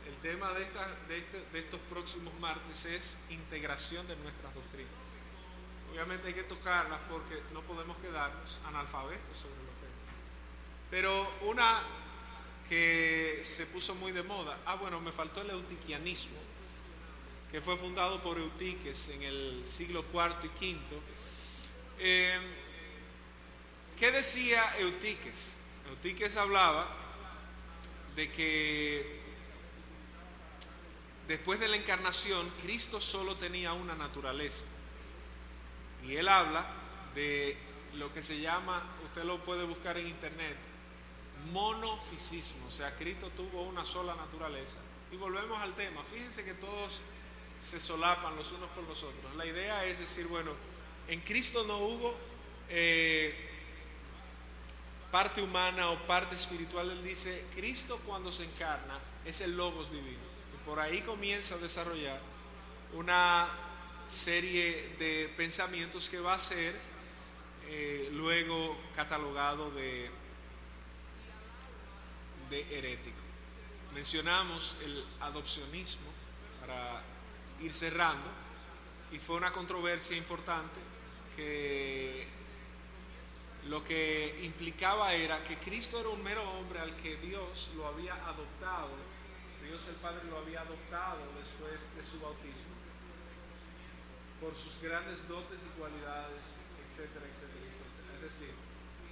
el tema de estos próximos martes es integración de nuestras doctrinas. Obviamente hay que tocarlas porque no podemos quedarnos analfabetos sobre los temas. Pero una que se puso muy de moda, bueno, me faltó el eutiquianismo, que fue fundado por Eutiques en el siglo IV y V. ¿Qué decía Eutiques? Eutiques hablaba de que después de la encarnación, Cristo solo tenía una naturaleza. Y él habla de lo que se llama, usted lo puede buscar en internet, monofisismo. O sea, Cristo tuvo una sola naturaleza. Y volvemos al tema. Fíjense que todos se solapan los unos por los otros. La idea es decir, bueno, en Cristo no hubo parte humana o parte espiritual. Él dice, Cristo cuando se encarna es el Logos divino. Y por ahí comienza a desarrollar una serie de pensamientos que va a ser luego catalogado de herético. Mencionamos el adopcionismo para ir cerrando, y fue una controversia importante que lo que implicaba era que Cristo era un mero hombre al que Dios lo había adoptado, Dios el Padre lo había adoptado después de su bautismo por sus grandes dotes y cualidades, etcétera, etcétera, etcétera. Es decir,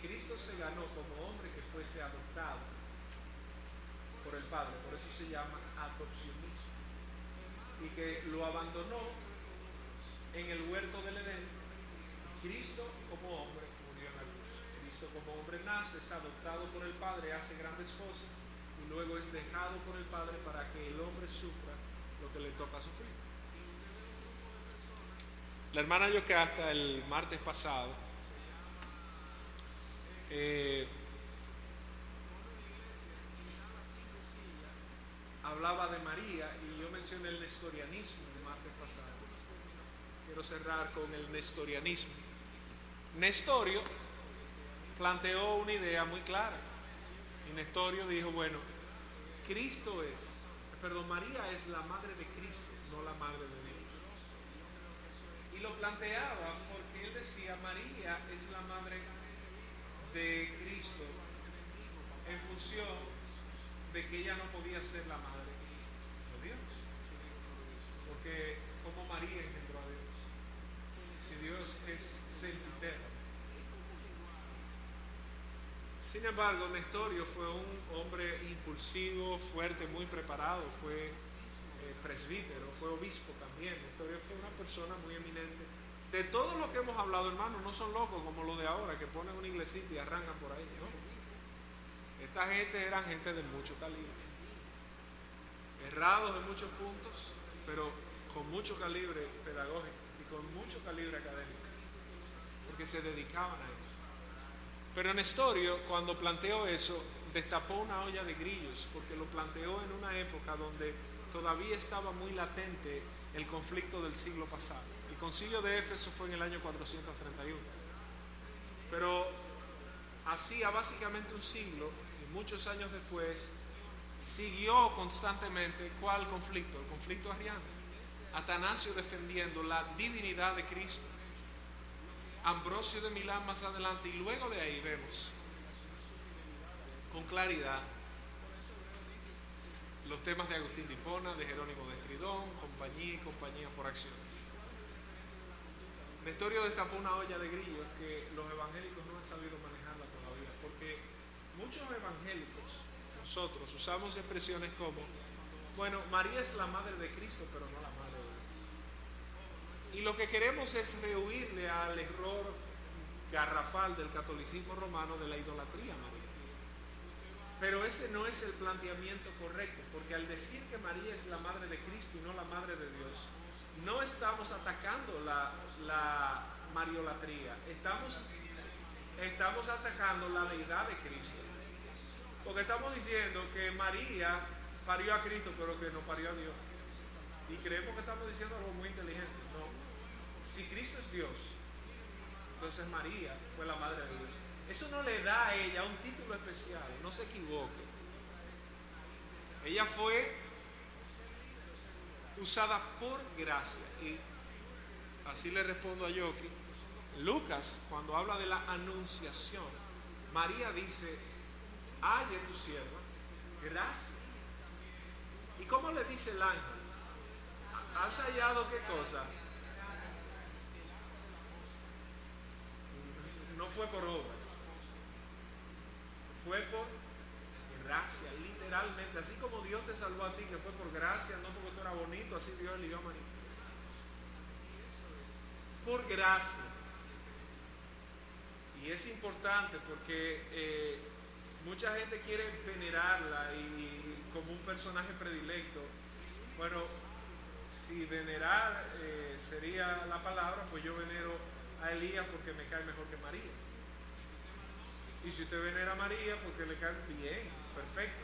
Cristo se ganó como hombre que fuese adoptado por el Padre, por eso se llama adopcionismo, y que lo abandonó en el huerto del Edén. Cristo como hombre murió en la cruz. Cristo como hombre nace, es adoptado por el Padre, hace grandes cosas y luego es dejado por el Padre para que el hombre sufra lo que le toca sufrir. La hermana Yocasta el martes pasado hablaba de María, y yo mencioné el nestorianismo el martes pasado. Quiero cerrar con el nestorianismo. Nestorio planteó una idea muy clara, y Nestorio dijo, bueno, María es la madre de Cristo, no la madre de Dios. Y lo planteaba porque él decía, María es la madre de Cristo en función de que ella no podía ser la madre de Dios. Porque como María engendró a Dios, si Dios es sempiterno. Sin embargo, Nestorio fue un hombre impulsivo, fuerte, muy preparado, fue presbítero, fue obispo también. Nestorio fue una persona muy eminente. De todo lo que hemos hablado, hermanos, no son locos como los de ahora, que ponen una iglesita y arrancan por ahí, ¿no? Esta gente eran gente de mucho calibre, errados en muchos puntos, pero con mucho calibre pedagógico y con mucho calibre académico, porque se dedicaban a eso. Pero Nestorio, cuando planteó eso, destapó una olla de grillos, porque lo planteó en una época donde todavía estaba muy latente el conflicto del siglo pasado. El concilio de Éfeso fue en el año 431, pero hacía básicamente un siglo y muchos años después siguió constantemente ¿cuál conflicto? El conflicto arriano. Atanasio defendiendo la divinidad de Cristo, Ambrosio de Milán más adelante, y luego de ahí vemos con claridad los temas de Agustín de Hipona, de Jerónimo de Estridón, compañía y compañía por acciones. Nestorio destapó una olla de grillos que los evangélicos no han sabido manejarla todavía, porque muchos evangélicos, nosotros, usamos expresiones como, bueno, María es la madre de Cristo, pero no la madre de Dios. Y lo que queremos es rehuirle al error garrafal del catolicismo romano de la idolatría a María. Pero ese no es el planteamiento correcto, porque al decir que María es la madre de Cristo y no la madre de Dios, no estamos atacando la mariolatría, estamos atacando la deidad de Cristo. Porque estamos diciendo que María parió a Cristo, pero que no parió a Dios. Y creemos que estamos diciendo algo muy inteligente. No. Si Cristo es Dios, entonces María fue la madre de Dios. Eso no le da a ella un título especial, no se equivoque. Ella fue usada por gracia. Y así le respondo a Yoki. Lucas, cuando habla de la anunciación, María dice, halle tu sierva gracia. ¿Y cómo le dice el ángel? ¿Has hallado qué cosa? No fue por obras, fue por gracia, literalmente. Así como Dios te salvó a ti, que fue por gracia, no porque tú eras bonito, así Dios eligió a María. Por gracia. Y es importante porque mucha gente quiere venerarla y como un personaje predilecto. Bueno, si venerar sería la palabra, pues yo venero a Elías porque me cae mejor que María. Y si usted venera a María porque le cae bien, perfecto.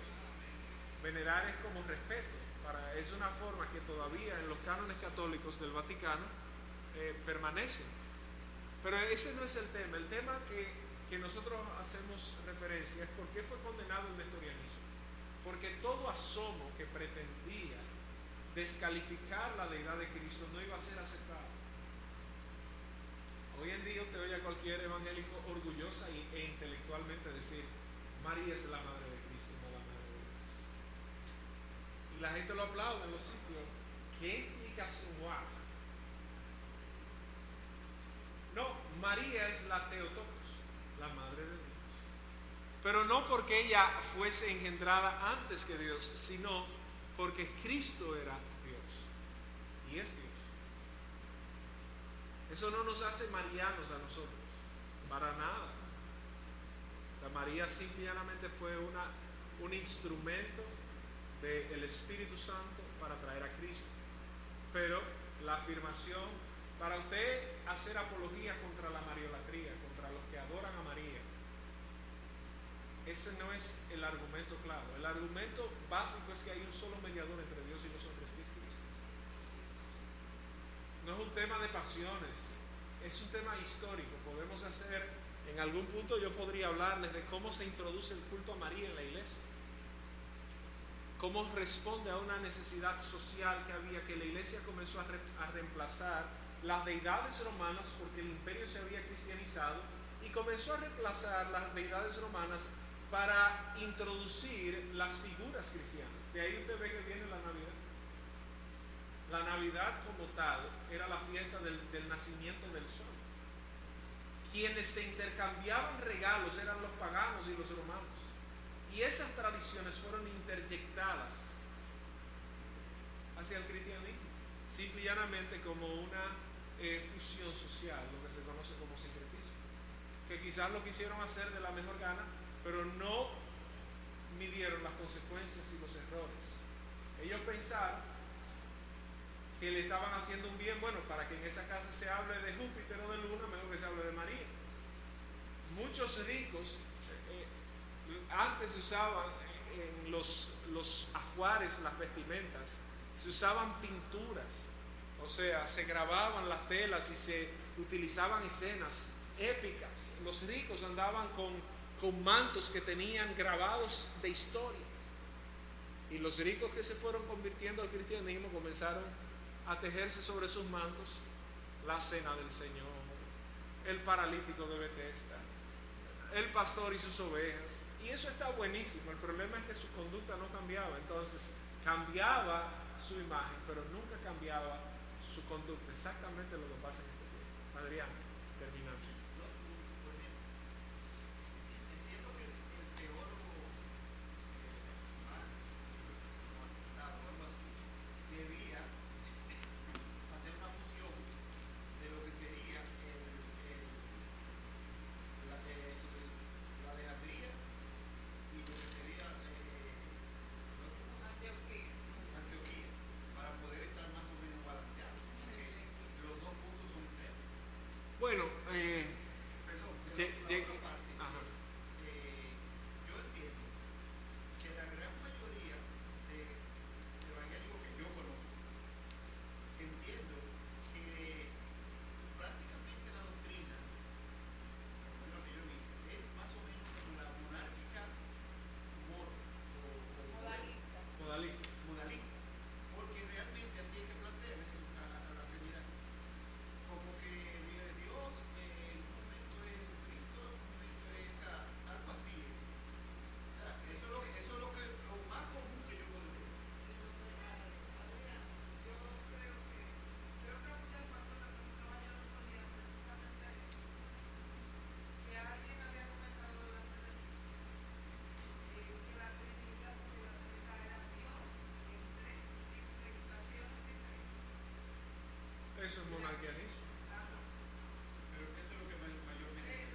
Venerar es como respeto. Es una forma que todavía en los cánones católicos del Vaticano permanece. Pero ese no es el tema. El tema que nosotros hacemos referencia es por qué fue condenado el nestorianismo. Porque todo asomo que pretendía descalificar la deidad de Cristo no iba a ser aceptado. Hoy en día usted oye a cualquier evangélico orgullosa e intelectualmente decir, María es la madre de Cristo, no la madre de Dios. Y la gente lo aplaude en los sitios. ¿Qué explicación? No, María es la Theotokos, la madre de Dios. Pero no porque ella fuese engendrada antes que Dios, sino porque Cristo era Dios y es Dios. Eso no nos hace marianos a nosotros, para nada. O sea, María simplemente fue un instrumento del Espíritu Santo para traer a Cristo. Pero la afirmación, para usted hacer apología contra la mariolatría, contra los que adoran a María, ese no es el argumento claro. El argumento básico es que hay un solo mediador entre Dios y los hombres, que es Cristo. No es un tema de pasiones, es un tema histórico. Podemos hacer, en algún punto yo podría hablarles de cómo se introduce el culto a María en la iglesia, cómo responde a una necesidad social que había, que la iglesia comenzó a reemplazar las deidades romanas porque el imperio se había cristianizado y comenzó a reemplazar las deidades romanas para introducir las figuras cristianas. De ahí usted ve que viene la Navidad. La Navidad como tal era la fiesta del nacimiento del sol. Quienes se intercambiaban regalos eran los paganos y los romanos. Y esas tradiciones fueron interjectadas hacia el cristianismo, simple y llanamente como una fusión social, lo que se conoce como sincretismo, que quizás lo quisieron hacer de la mejor gana, pero no midieron las consecuencias y los errores. Ellos pensaron que le estaban haciendo un bien. Bueno, para que en esa casa se hable de Júpiter o de Luna, mejor que se hable de María. Muchos ricos antes se usaban en los ajuares, las vestimentas, se usaban pinturas, o sea, se grababan las telas y se utilizaban escenas épicas. Los ricos andaban con mantos que tenían grabados de historia. Y los ricos que se fueron convirtiendo al cristianismo comenzaron a tejerse sobre sus mantos la cena del Señor, el paralítico de Betesda, el pastor y sus ovejas. Y eso está buenísimo. El problema es que su conducta no cambiaba. Entonces cambiaba su imagen, pero nunca cambiaba su conducta. Exactamente lo que pasa en este tiempo. Adrián, terminando. Entiendo que el teólogo más como aceptado o algo así debía hacer una fusión de lo que sería la Alejandría y lo que sería Antioquía, para poder estar más o menos balanceado, porque los dos puntos son extremos. Bueno, Perdón, pero Lle- la lle- otra parte ajá. yo entiendo que la gran mayoría de evangélicos que yo conozco, entiendo que prácticamente la doctrina, por lo menos que yo vi, es más o menos como la monárquica Modalista. modalista, porque realmente así es que plantean a la Trinidad. Como que Dios en un momento es Jesucristo, en un momento es algo así es. O sea, eso es lo más común que yo puedo ver. Eso es monarquianismo. Pero eso es lo que mayormente.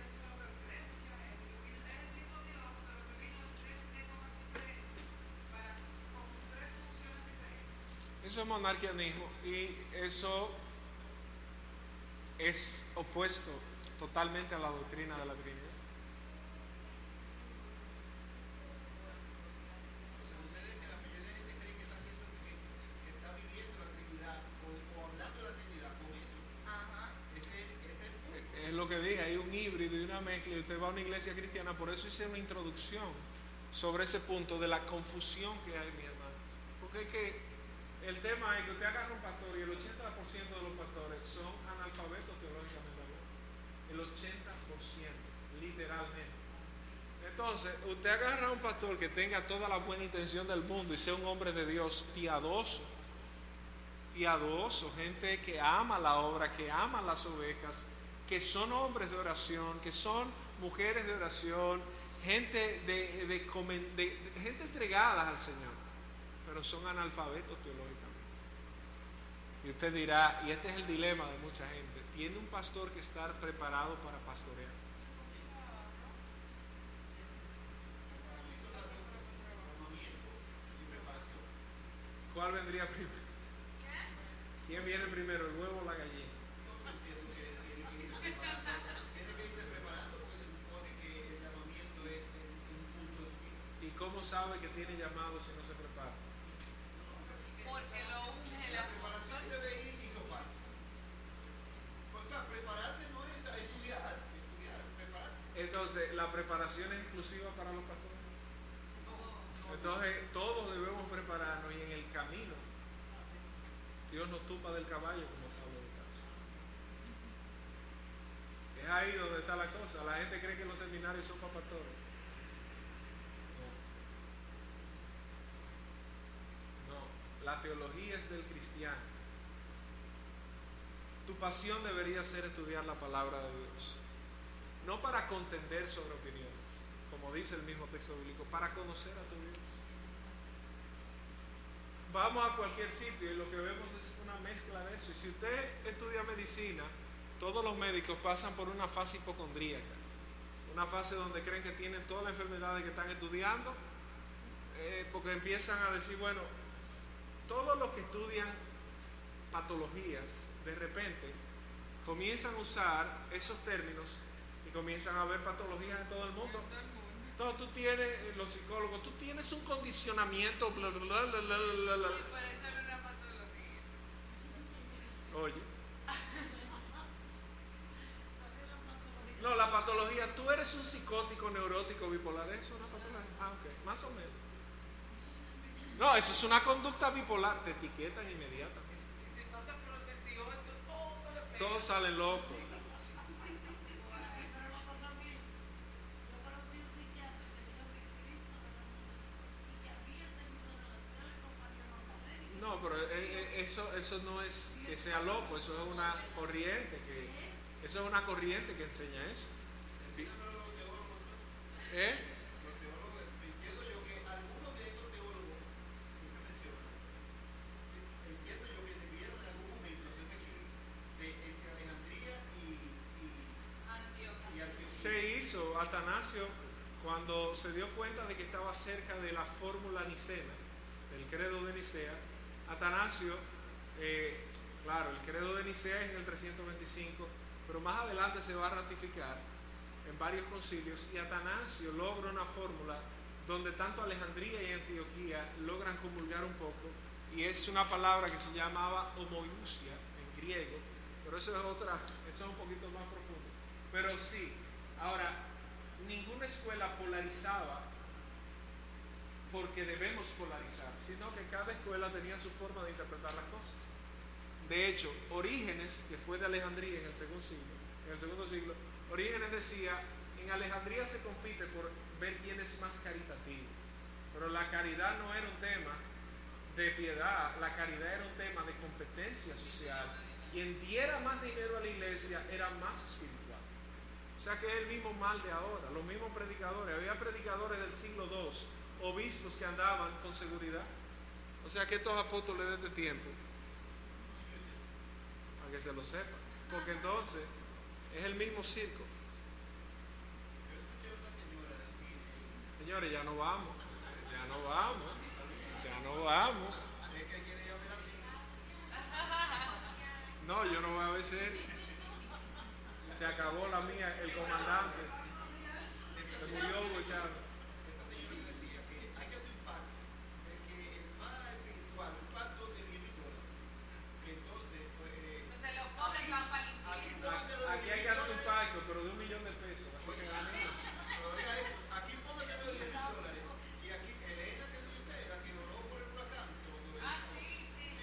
Eso es monarquianismo y eso es opuesto totalmente a la doctrina de la Trinidad. O sea, sucede que la mayoría de gente cree que está haciendo que está viviendo la Trinidad o hablando de la Trinidad con eso. Ese es el punto. Es lo que dije, hay un híbrido y una mezcla, y usted va a una iglesia cristiana. Por eso hice una introducción sobre ese punto de la confusión que hay, mi hermano. Porque es que el tema es que usted agarra un pastor y el 80% de los pastores son analfabetos teológicamente hablando. El 80%, literalmente. Entonces, usted agarra a un pastor que tenga toda la buena intención del mundo y sea un hombre de Dios piadoso, gente que ama la obra, que ama las ovejas, que son hombres de oración, que son mujeres de oración, gente gente entregada al Señor, pero son analfabetos teológicamente. Y usted dirá, y este es el dilema de mucha gente, ¿tiene un pastor que estar preparado para pastorear? ¿Cuál vendría primero? ¿Quién viene primero, el huevo o la gallina? Tiene que irse preparando porque se supone que el llamamiento es en un punto específico. ¿Y cómo sabe que tiene llamado si no se prepara? Porque lo unge La la preparación debe ir isofal. O sea, prepararse no es estudiar, prepararse. Entonces, ¿la preparación es exclusiva para los pastores? Entonces, todos debemos prepararnos y en el camino Dios nos tumba del caballo como Saulo de Tarso. Es ahí donde está la cosa. La gente cree que los seminarios son para pastores. teología es del cristiano. Tu pasión debería ser estudiar la palabra de Dios. No para contender sobre opiniones, como dice el mismo texto bíblico, para conocer a tu Dios. Vamos a cualquier sitio y lo que vemos es una mezcla de eso. Y si usted estudia medicina, todos los médicos pasan por una fase hipocondríaca, una fase donde creen que tienen todas las enfermedades que están estudiando, porque empiezan a decir, bueno, todos los que estudian patologías, de repente comienzan a usar esos términos y comienzan a ver patologías en todo el mundo. Entonces tú tienes, los psicólogos, tú tienes un condicionamiento, bla, bla, bla, bla, bla, bla, bla. Y por eso era una patología. Oye. No, la patología, tú eres un psicótico, neurótico, bipolar, ¿eso es una patología? Ah, ok, más o menos. No, eso es una conducta bipolar, te etiquetan inmediatamente. Y si pasa por el 28, todo te le pega. Todos salen locos. Pero no pasa a mí. Yo conocí un psiquiatra que dijo que Cristo era homosexual y que había tenido relaciones con María Magdalena. No, pero eso no es que sea loco, eso es una corriente que enseña eso. ¿Eh? Los teólogos, entiendo yo que algunos de esos teólogos que usted menciona, entiendo yo que debieron en algún momento hacer un equilibrio entre Alejandría y Antioquía. Antioquía. Se hizo Atanasio cuando se dio cuenta de que estaba cerca de la fórmula nicena, el credo de Nicea. Atanasio, claro, el credo de Nicea es en el 325, pero más adelante se va a ratificar en varios concilios, y Atanasio logra una fórmula donde tanto Alejandría y Antioquía logran comulgar un poco, y es una palabra que se llamaba homoiousia en griego, pero eso es un poquito más profundo. Pero sí, ahora, ninguna escuela polarizaba porque debemos polarizar, sino que cada escuela tenía su forma de interpretar las cosas. De hecho, Orígenes, que fue de Alejandría en el segundo siglo, Orígenes decía, en Alejandría se compite por ver quién es más caritativo, pero la caridad no era un tema de piedad, la caridad era un tema de competencia social. Quien diera más dinero a la iglesia era más espiritual. O sea que es el mismo mal de ahora, los mismos predicadores. Había predicadores del siglo II, obispos que andaban con seguridad. O sea que estos apóstoles de este tiempo, para que se lo sepan, porque entonces es el mismo circo. Yo escuché a una señora decir, Señores, ya no vamos. es que quiere yo ver así. No, yo no voy a ver serio. Se acabó la mía, el comandante. Se murió Hugo Chávez. Esta señora le decía que hay que hacer un pacto, que el más espiritual, un pacto de $10,000. Entonces, Entonces los pobres van para el infierno. Aquí hay que hacer un pacto, pero de $1 millón. Así que aquí póngase los $10,000. Y aquí Elena, que se le pega, que oró por el huracán. Ah, sí, sí.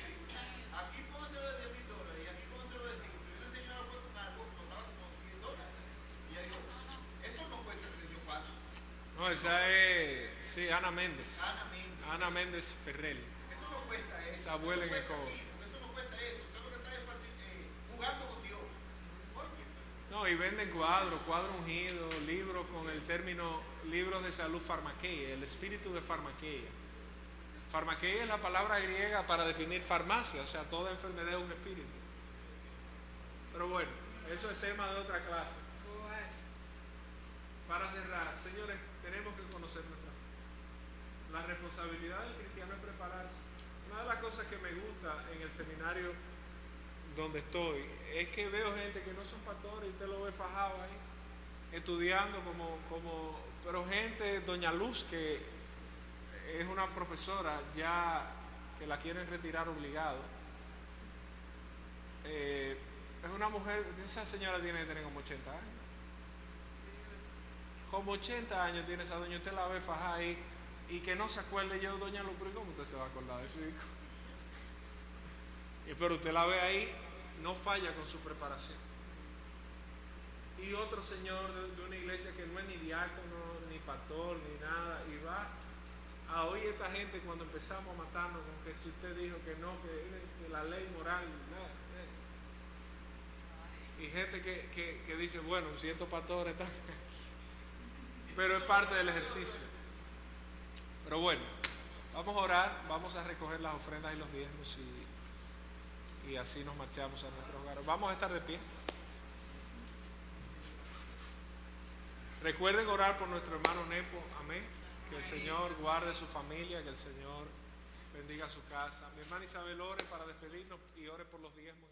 Aquí póngase los $10,000 y aquí póngase los de 5. Y una señora fue con algo que costaba como $100. Y ella dijo, eso no cuesta ese yo cuánto. no, esa es, sí, Ana Méndez. Ana Méndez. Ana Méndez Ferrell. Eso no cuesta eso. Esa abuela en Eso no escoba. cuesta aquí, porque eso no cuesta eso. Usted lo que está es jugando con Dios. Oye, No, y venden cuadros ungidos, libros con el término, libros de salud farmaqueia, el espíritu de farmaqueia. Farmaqueia es la palabra griega para definir farmacia, o sea, toda enfermedad es un espíritu. Pero bueno, eso es tema de otra clase. Para cerrar, señores, tenemos que conocer nuestra fe. La responsabilidad del cristiano es prepararse. Una de las cosas que me gusta en el seminario donde estoy es que veo gente que no son pastores y usted lo ve fajado ahí, estudiando pero gente, doña Luz, que es una profesora ya que la quieren retirar obligado. Es una mujer, esa señora tiene que tener como 80 años. Como 80 años tiene esa doña, usted la ve fajada ahí y que no se acuerde. Yo, doña Luz, pero ¿cómo usted se va a acordar de su hijo? Pero usted la ve ahí, no falla con su preparación. Y otro señor de una iglesia que no es ni diácono, ni pastor, ni nada, y va a oír esta gente cuando empezamos a matarnos con que si usted dijo que no, que la ley moral, y gente que dice, bueno, si estos pastores están, pero es parte del ejercicio. Pero bueno, vamos a orar, vamos a recoger las ofrendas y los diezmos y así nos marchamos a nuestros hogares. Vamos a estar de pie. Recuerden orar por nuestro hermano Nepo, amén. Que el Señor guarde su familia, que el Señor bendiga su casa. Mi hermana Isabel ore para despedirnos y ore por los diezmos.